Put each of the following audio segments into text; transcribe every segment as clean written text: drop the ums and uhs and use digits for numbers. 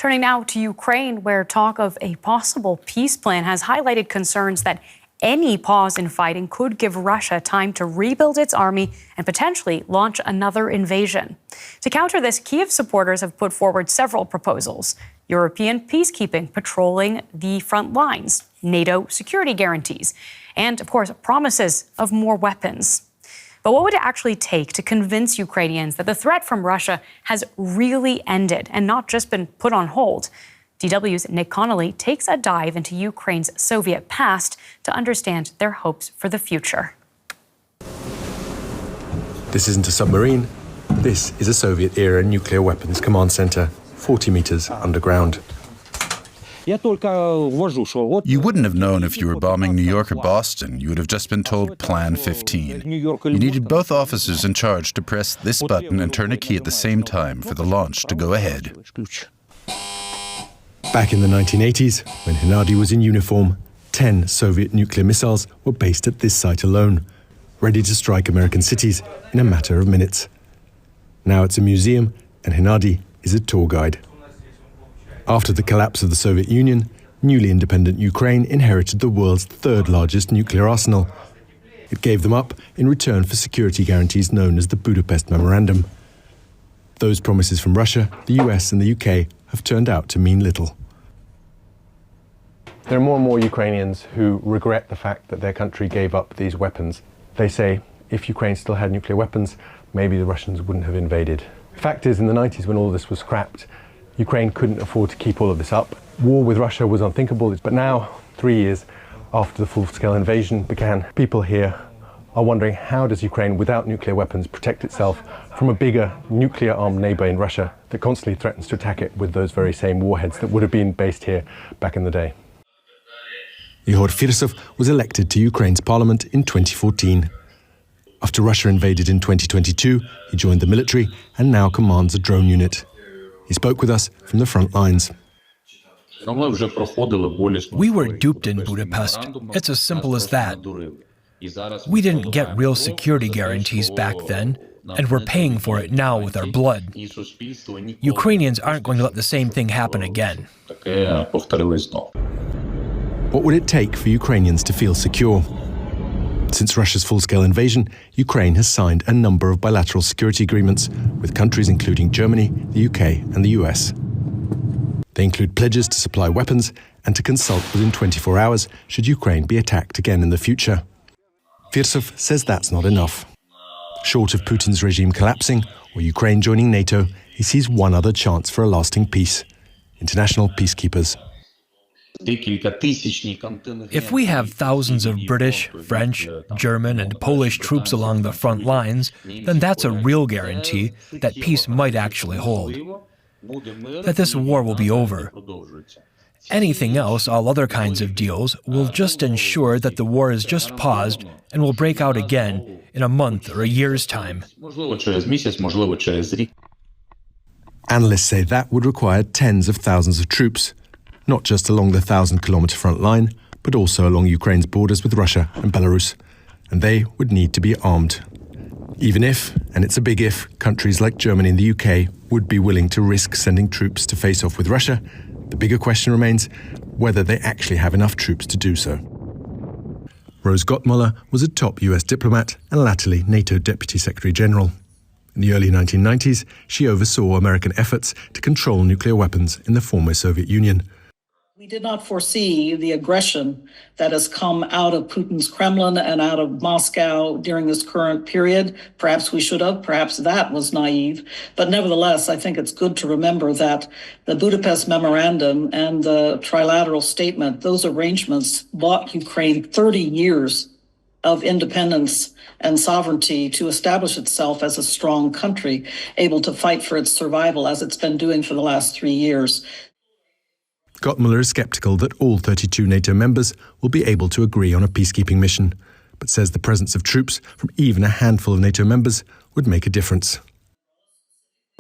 Turning now to Ukraine, where talk of a possible peace plan has highlighted concerns that any pause in fighting could give Russia time to rebuild its army and potentially launch another invasion. To counter this, Kyiv supporters have put forward several proposals: European peacekeeping patrolling the front lines, NATO security guarantees, and, of course, promises of more weapons. But what would it actually take to convince Ukrainians that the threat from Russia has really ended and not just been put on hold? DW's Nick Connolly takes a dive into Ukraine's Soviet past to understand their hopes for the future. This isn't a submarine. This is a Soviet-era nuclear weapons command center, 40 meters underground. You wouldn't have known if you were bombing New York or Boston. You would have just been told Plan 15. You needed both officers in charge to press this button and turn a key at the same time for the launch to go ahead. Back in the 1980s, when Hennady was in uniform, 10 Soviet nuclear missiles were based at this site alone, ready to strike American cities in a matter of minutes. Now it's a museum, and Hennady is a tour guide. After the collapse of the Soviet Union, newly independent Ukraine inherited the world's third largest nuclear arsenal. It gave them up in return for security guarantees known as the Budapest Memorandum. Those promises from Russia, the US and the UK have turned out to mean little. There are more and more Ukrainians who regret the fact that their country gave up these weapons. They say if Ukraine still had nuclear weapons, maybe the Russians wouldn't have invaded. The fact is, in the 90s, when all this was scrapped, Ukraine couldn't afford to keep all of this up. War with Russia was unthinkable, but now, 3 years after the full-scale invasion began, people here are wondering, how does Ukraine, without nuclear weapons, protect itself from a bigger nuclear-armed neighbor in Russia that constantly threatens to attack it with those very same warheads that would have been based here back in the day? Ihor Firsov was elected to Ukraine's parliament in 2014. After Russia invaded in 2022, he joined the military and now commands a drone unit. He spoke with us from the front lines. We were duped in Budapest. It's as simple as that. We didn't get real security guarantees back then, and we're paying for it now with our blood. Ukrainians aren't going to let the same thing happen again. What would it take for Ukrainians to feel secure? Since Russia's full-scale invasion, Ukraine has signed a number of bilateral security agreements with countries including Germany, the UK and the US. They include pledges to supply weapons and to consult within 24 hours should Ukraine be attacked again in the future. Firsov says that's not enough. Short of Putin's regime collapsing or Ukraine joining NATO, he sees one other chance for a lasting peace: international peacekeepers. If we have thousands of British, French, German, and Polish troops along the front lines, then that's a real guarantee that peace might actually hold, that this war will be over. Anything else, all other kinds of deals, will just ensure that the war is just paused and will break out again in a month or a year's time. Analysts say that would require tens of thousands of troops, not just along the 1,000-kilometer front line, but also along Ukraine's borders with Russia and Belarus. And they would need to be armed. Even if, and it's a big if, countries like Germany and the UK would be willing to risk sending troops to face off with Russia, the bigger question remains whether they actually have enough troops to do so. Rose Gottmuller was a top US diplomat and latterly NATO Deputy Secretary General. In the early 1990s, she oversaw American efforts to control nuclear weapons in the former Soviet Union. We did not foresee the aggression that has come out of Putin's Kremlin and out of Moscow during this current period. Perhaps we should have, perhaps that was naive. But nevertheless, I think it's good to remember that the Budapest Memorandum and the trilateral statement, those arrangements bought Ukraine 30 years of independence and sovereignty to establish itself as a strong country, able to fight for its survival as it's been doing for the last 3 years. Gottmuller is sceptical that all 32 NATO members will be able to agree on a peacekeeping mission, but says the presence of troops from even a handful of NATO members would make a difference.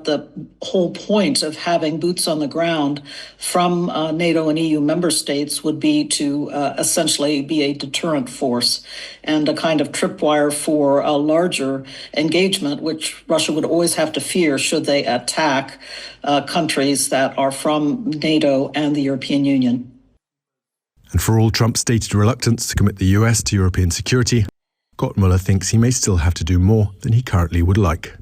The whole point of having boots on the ground from NATO and EU member states would be to essentially be a deterrent force and a kind of tripwire for a larger engagement, which Russia would always have to fear should they attack countries that are from NATO and the European Union. And for all Trump's stated reluctance to commit the US to European security, Gottmuller thinks he may still have to do more than he currently would like.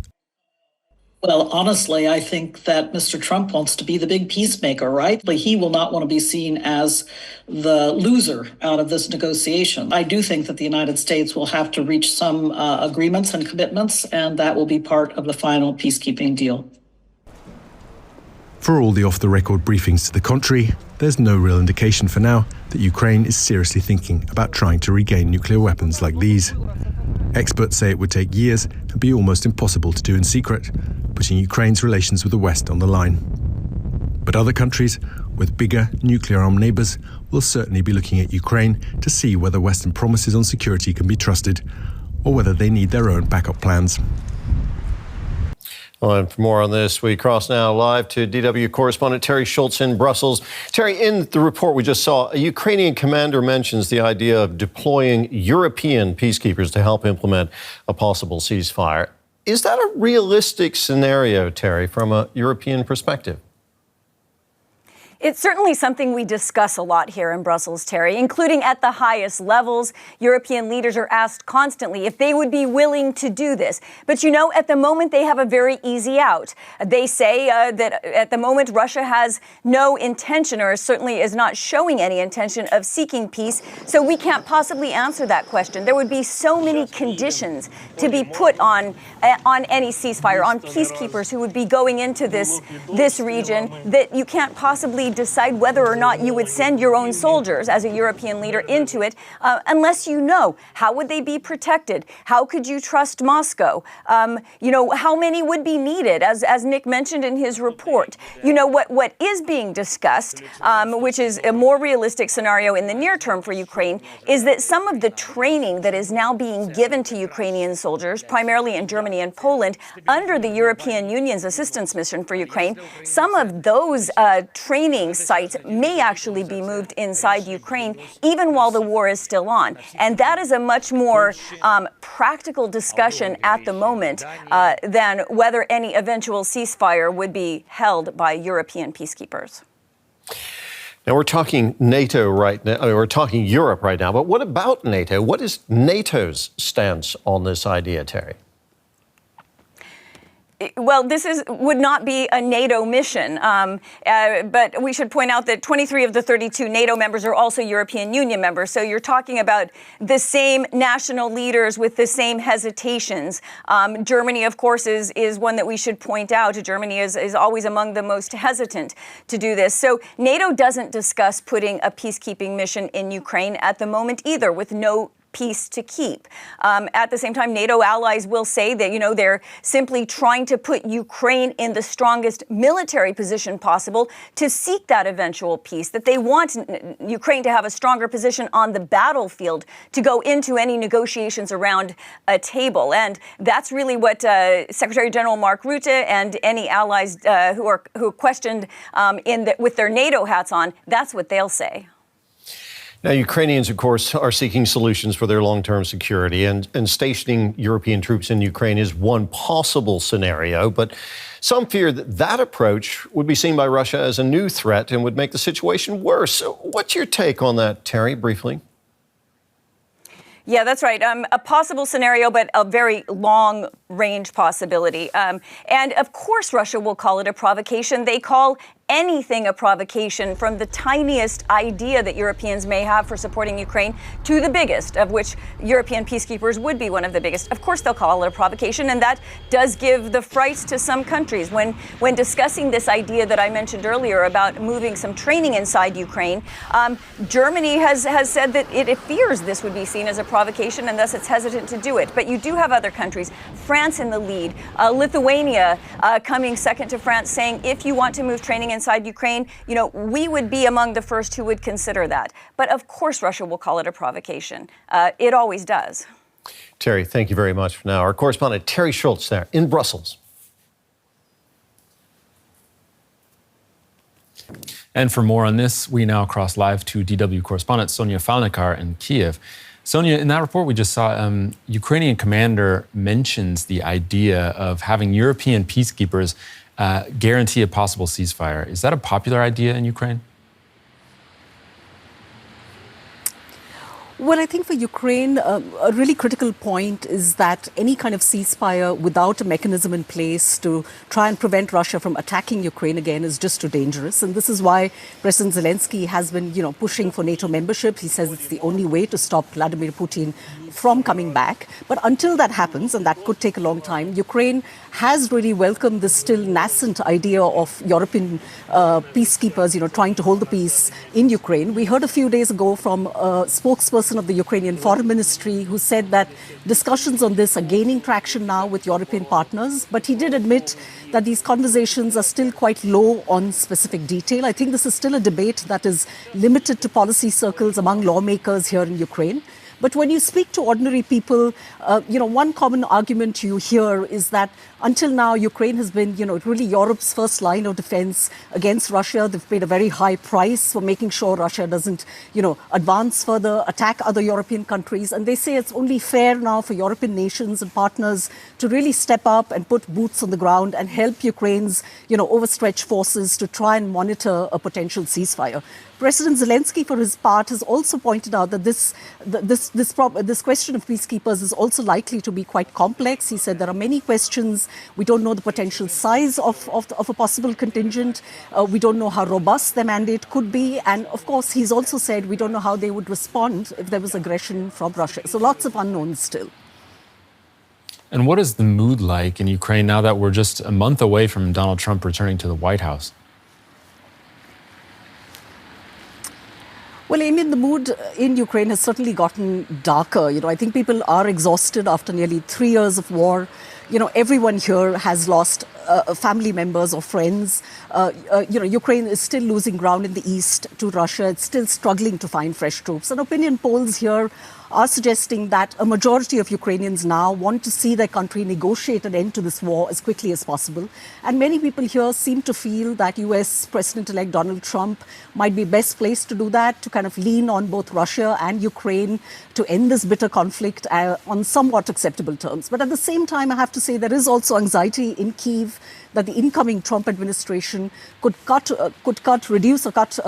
Well, honestly, I think that Mr. Trump wants to be the big peacemaker, right? But he will not want to be seen as the loser out of this negotiation. I do think that the United States will have to reach some agreements and commitments, and that will be part of the final peacekeeping deal. For all the off-the-record briefings to the contrary, there's no real indication for now that Ukraine is seriously thinking about trying to regain nuclear weapons like these. Experts say it would take years and be almost impossible to do in secret, putting Ukraine's relations with the West on the line. But other countries with bigger nuclear-armed neighbours will certainly be looking at Ukraine to see whether Western promises on security can be trusted, or whether they need their own backup plans. Well, and for more on this, we cross now live to DW correspondent Teri Schultz in Brussels. Teri, in the report we just saw, a Ukrainian commander mentions the idea of deploying European peacekeepers to help implement a possible ceasefire. Is that a realistic scenario, Teri, from a European perspective? It's certainly something we discuss a lot here in Brussels, Teri, including at the highest levels. European leaders are asked constantly if they would be willing to do this. But, you know, at the moment, they have a very easy out. They say that at the moment, Russia has no intention, or certainly is not showing any intention of seeking peace. So we can't possibly answer that question. There would be so many conditions to be put on any ceasefire, on peacekeepers who would be going into this region, that you can't possibly decide whether or not you would send your own soldiers as a European leader into it unless you know how would they be protected, how could you trust Moscow, you know, how many would be needed, as Nick mentioned in his report. You know, what is being discussed, which is a more realistic scenario in the near term for Ukraine, is that some of the training that is now being given to Ukrainian soldiers, primarily in Germany and Poland, under the European Union's assistance mission for Ukraine, some of those training sites may actually be moved inside Ukraine, even while the war is still on. And that is a much more practical discussion at the moment than whether any eventual ceasefire would be held by European peacekeepers. Now, we're talking NATO right now, we're talking Europe right now, but what about NATO? What is NATO's stance on this idea, Teri? Well, this would not be a NATO mission, but we should point out that 23 of the 32 NATO members are also European Union members. So you're talking about the same national leaders with the same hesitations. Germany, of course, is one that we should point out. Germany is always among the most hesitant to do this. So NATO doesn't discuss putting a peacekeeping mission in Ukraine at the moment either, with no peace to keep. At the same time, NATO allies will say that, you know, they're simply trying to put Ukraine in the strongest military position possible to seek that eventual peace, that they want Ukraine to have a stronger position on the battlefield to go into any negotiations around a table. And that's really what Secretary General Mark Rutte and any allies who are questioned with their NATO hats on, that's what they'll say. Now, Ukrainians, of course, are seeking solutions for their long-term security, and stationing European troops in Ukraine is one possible scenario. But some fear that that approach would be seen by Russia as a new threat and would make the situation worse. What's your take on that, Teri, briefly? Yeah, that's right. A possible scenario, but a very long-range possibility. And of course, Russia will call it a provocation. They call anything a provocation, from the tiniest idea that Europeans may have for supporting Ukraine to the biggest, of which European peacekeepers would be one of the biggest. Of course, they'll call it a provocation, and that does give the frights to some countries. When discussing this idea that I mentioned earlier about moving some training inside Ukraine, Germany has said that it fears this would be seen as a provocation, and thus it's hesitant to do it. But you do have other countries, France in the lead, Lithuania coming second to France, saying if you want to move training inside Ukraine, you know, we would be among the first who would consider that. But of course, Russia will call it a provocation. It always does. Teri, thank you very much for now. Our correspondent Teri Schultz there in Brussels. And for more on this, we now cross live to DW correspondent Sonia Phalnikar in Kyiv. Sonia, in that report we just saw, Ukrainian commander mentions the idea of having European peacekeepers guarantee a possible ceasefire. Is that a popular idea in Ukraine? Well, I think for Ukraine, a really critical point is that any kind of ceasefire without a mechanism in place to try and prevent Russia from attacking Ukraine again is just too dangerous. And this is why President Zelensky has been, pushing for NATO membership. He says it's the only way to stop Vladimir Putin from coming back. But until that happens, and that could take a long time, Ukraine has really welcomed this still nascent idea of European peacekeepers, trying to hold the peace in Ukraine. We heard a few days ago from a spokesperson of the Ukrainian Foreign Ministry who said that discussions on this are gaining traction now with European partners. But he did admit that these conversations are still quite low on specific detail. I think this is still a debate that is limited to policy circles among lawmakers here in Ukraine. But when you speak to ordinary people, one common argument you hear is that until now, Ukraine has been, really Europe's first line of defense against Russia. They've paid a very high price for making sure Russia doesn't, advance further, attack other European countries. And they say it's only fair now for European nations and partners to really step up and put boots on the ground and help Ukraine's, overstretched forces to try and monitor a potential ceasefire. President Zelensky, for his part, has also pointed out that this question of peacekeepers is also likely to be quite complex. He said there are many questions. We don't know the potential size of a possible contingent. We don't know how robust their mandate could be. And of course, he's also said we don't know how they would respond if there was aggression from Russia. So lots of unknowns still. And what is the mood like in Ukraine now that we're just a month away from Donald Trump returning to the White House? Well, Amy, the mood in Ukraine has certainly gotten darker. I think people are exhausted after nearly 3 years of war. Everyone here has lost family members or friends. Ukraine is still losing ground in the east to Russia. It's still struggling to find fresh troops. And opinion polls here are suggesting that a majority of Ukrainians now want to see their country negotiate an end to this war as quickly as possible. And many people here seem to feel that US President-elect Donald Trump might be best placed to do that, to kind of lean on both Russia and Ukraine to end this bitter conflict on somewhat acceptable terms. But at the same time, I have to say there is also anxiety in Kyiv that the incoming Trump administration could reduce or cut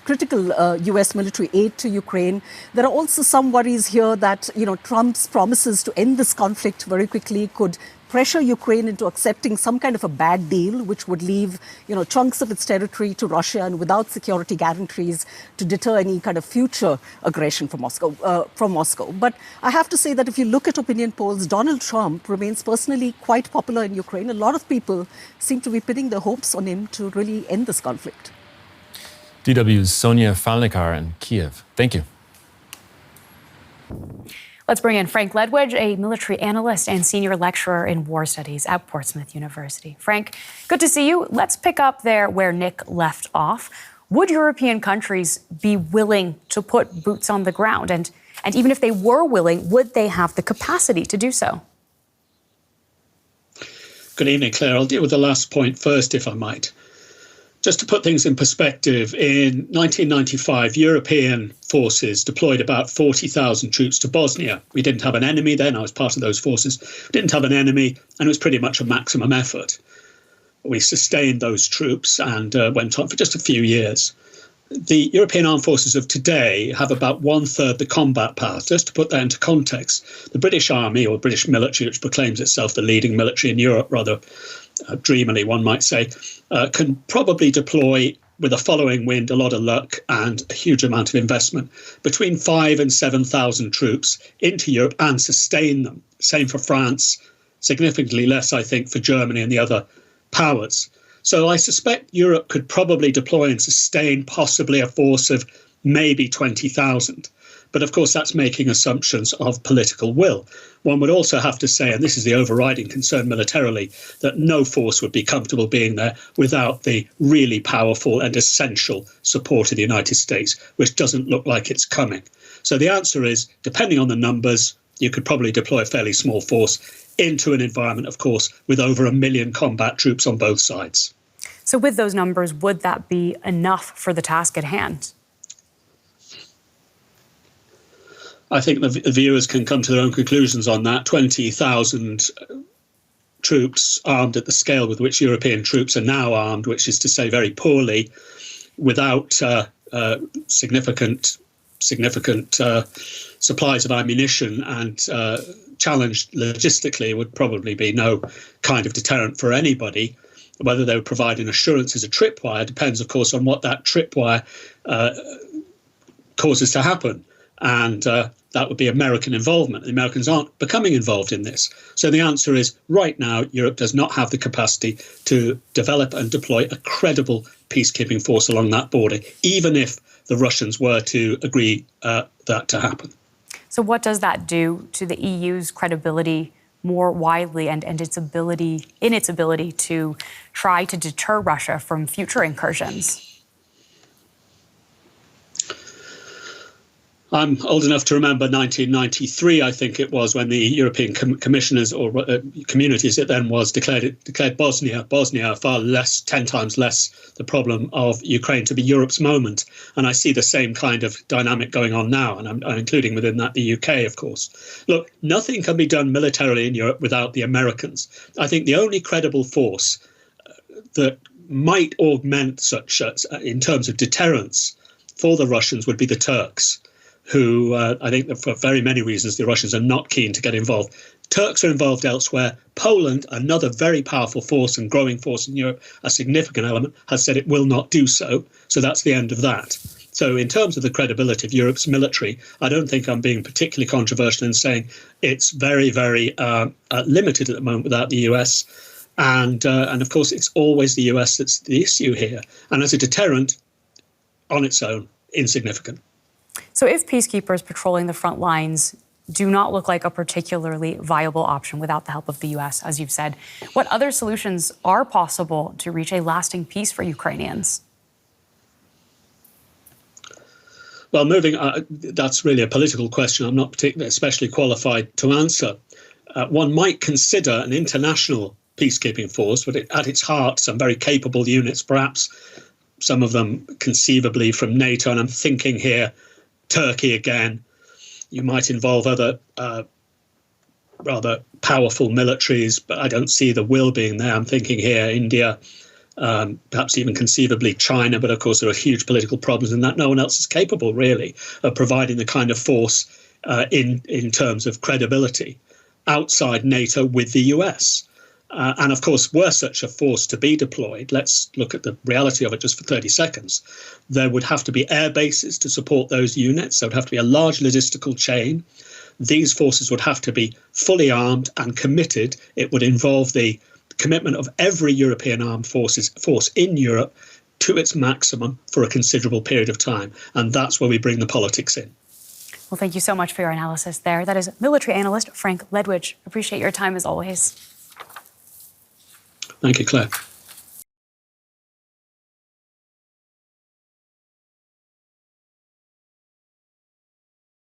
critical US military aid to Ukraine. There are also some worries here that, Trump's promises to end this conflict very quickly could pressure Ukraine into accepting some kind of a bad deal, which would leave, chunks of its territory to Russia and without security guarantees to deter any kind of future aggression from Moscow. But I have to say that if you look at opinion polls, Donald Trump remains personally quite popular in Ukraine. A lot of people seem to be pinning their hopes on him to really end this conflict. DW's Sonia Phalnikar in Kyiv. Thank you. Let's bring in Frank Ledwidge, a military analyst and senior lecturer in war studies at Portsmouth University. Frank, good to see you. Let's pick up there where Nick left off. Would European countries be willing to put boots on the ground? And even if they were willing, would they have the capacity to do so? Good evening, Claire. I'll deal with the last point first, if I might. Just to put things in perspective, in 1995, European forces deployed about 40,000 troops to Bosnia. We didn't have an enemy then. I was part of those forces. We didn't have an enemy, and it was pretty much a maximum effort. We sustained those troops and went on for just a few years. The European armed forces of today have about 1/3 the combat power. Just to put that into context, the British Army, or British military, which proclaims itself the leading military in Europe, rather dreamily, one might say, can probably deploy, with a following wind, a lot of luck and a huge amount of investment, between 5,000 and 7,000 troops into Europe and sustain them. Same for France, significantly less, I think, for Germany and the other powers. So I suspect Europe could probably deploy and sustain possibly a force of maybe 20,000. But of course, that's making assumptions of political will. One would also have to say, and this is the overriding concern militarily, that no force would be comfortable being there without the really powerful and essential support of the United States, which doesn't look like it's coming. So the answer is, depending on the numbers, you could probably deploy a fairly small force into an environment, of course, with over 1 million combat troops on both sides. So with those numbers, would that be enough for the task at hand? I think the viewers can come to their own conclusions on that. 20,000 troops armed at the scale with which European troops are now armed, which is to say very poorly, without significant supplies of ammunition and challenged logistically, would probably be no kind of deterrent for anybody. Whether they would provide an assurance as a tripwire depends, of course, on what that tripwire causes to happen. And that would be American involvement. The Americans aren't becoming involved in this. So the answer is, right now, Europe does not have the capacity to develop and deploy a credible peacekeeping force along that border, even if the Russians were to agree that to happen. So what does that do to the EU's credibility more widely and its ability to try to deter Russia from future incursions? I'm old enough to remember 1993, I think it was, when the European commissioners or communities it then was declared Bosnia far less, 10 times less the problem of Ukraine to be Europe's moment. And I see the same kind of dynamic going on now, and I'm including within that the UK, of course. Look, nothing can be done militarily in Europe without the Americans. I think the only credible force that might augment such in terms of deterrence for the Russians would be the Turks, who I think that for very many reasons the Russians are not keen to get involved. Turks are involved elsewhere. Poland, another very powerful force and growing force in Europe, a significant element, has said it will not do so. So that's the end of that. So in terms of the credibility of Europe's military, I don't think I'm being particularly controversial in saying it's very, very limited at the moment without the US. And of course, it's always the US that's the issue here. And as a deterrent, on its own, insignificant. So if peacekeepers patrolling the front lines do not look like a particularly viable option without the help of the U.S., as you've said, what other solutions are possible to reach a lasting peace for Ukrainians? Well, that's really a political question I'm not particularly especially qualified to answer. One might consider an international peacekeeping force, but at its heart, some very capable units, perhaps some of them conceivably from NATO, and I'm thinking here Turkey again. You might involve other rather powerful militaries, but I don't see the will being there. I'm thinking here India, perhaps even conceivably China, but of course there are huge political problems in that no one else is capable really of providing the kind of force in terms of credibility outside NATO with the US. And of course, were such a force to be deployed, let's look at the reality of it just for 30 seconds. There would have to be air bases to support those units. There would have to be a large logistical chain. These forces would have to be fully armed and committed. It would involve the commitment of every European armed force in Europe to its maximum for a considerable period of time. And that's where we bring the politics in. Well, thank you so much for your analysis there. That is military analyst Frank Ledwidge. Appreciate your time as always. Thank you, Claire.